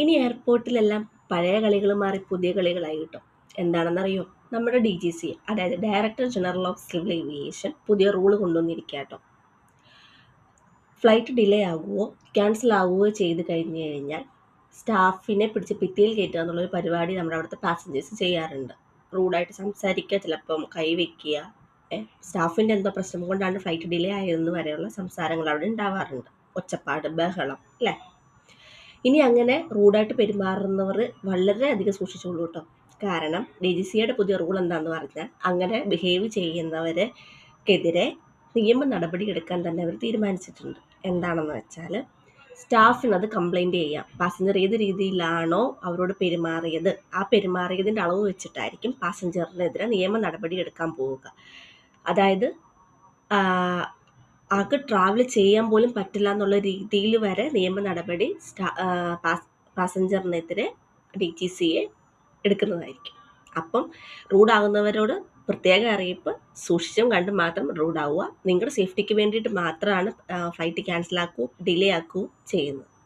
ഇനി എയർപോർട്ടിലെല്ലാം പഴയ കളികൾ മാറി പുതിയ കളികളായി കിട്ടും. എന്താണെന്നറിയോ? നമ്മുടെ DGC, അതായത് director general of civil aviation, പുതിയ റൂള് കൊണ്ടുവന്നിരിക്കുക കേട്ടോ. ഫ്ലൈറ്റ് ഡിലേ ആകുകയോ ക്യാൻസൽ ആകുകയോ ചെയ്ത് കഴിഞ്ഞ് കഴിഞ്ഞാൽ സ്റ്റാഫിനെ പിടിച്ച് ഭിത്തിയിൽ കയറ്റുക എന്നുള്ളൊരു പരിപാടി നമ്മുടെ അവിടുത്തെ പാസഞ്ചേഴ്സ് ചെയ്യാറുണ്ട്. റൂഡായിട്ട് സംസാരിക്കുക, ചിലപ്പം കൈവയ്ക്കുക, സ്റ്റാഫിൻ്റെ എന്തോ പ്രശ്നം കൊണ്ടാണ് ഫ്ലൈറ്റ് ഡിലേ ആയതെന്ന് വരെയുള്ള സംസാരങ്ങൾ അവിടെ ഉണ്ടാവാറുണ്ട്. ഒച്ചപ്പാട്, ബഹളം, അല്ലേ? ഇനി അങ്ങനെ റൂഡായിട്ട് പെരുമാറുന്നവർ വളരെയധികം സൂക്ഷിച്ചോളൂ കേട്ടോ. കാരണം DGCയുടെ പുതിയ റൂൾ എന്താണെന്ന് പറഞ്ഞാൽ അങ്ങനെ ബിഹേവ് ചെയ്യുന്നവർക്കെതിരെ നിയമ നടപടി എടുക്കാൻ തന്നെ അവർ തീരുമാനിച്ചിട്ടുണ്ട്. എന്താണെന്ന് വെച്ചാൽ സ്റ്റാഫിന് അത് കംപ്ലൈൻറ്റ് ചെയ്യാം. പാസഞ്ചർ ഏത് രീതിയിലാണോ അവരോട് പെരുമാറിയത്, ആ പെരുമാറിയതിൻ്റെ അളവ് വെച്ചിട്ടായിരിക്കും പാസഞ്ചറിനെതിരെ നിയമ നടപടി എടുക്കാൻ പോവുക. അതായത് ആൾക്ക് ട്രാവൽ ചെയ്യാൻ പോലും പറ്റില്ല എന്നുള്ള രീതിയിൽ വരെ നിയമ നടപടി പാസഞ്ചറിനെതിരെ DGCA എടുക്കുന്നതായിരിക്കും. അപ്പം റൂഡാകുന്നവരോട് പ്രത്യേക അറിയിപ്പ്, സൂക്ഷിച്ചും കണ്ടും മാത്രം റൂഡാവുക. നിങ്ങളുടെ സേഫ്റ്റിക്ക് വേണ്ടിയിട്ട് മാത്രമാണ് ഫ്ലൈറ്റ് ക്യാൻസൽ ആക്കുകയോ ഡിലേ ആക്കുകയോ ചെയ്യുന്നത്.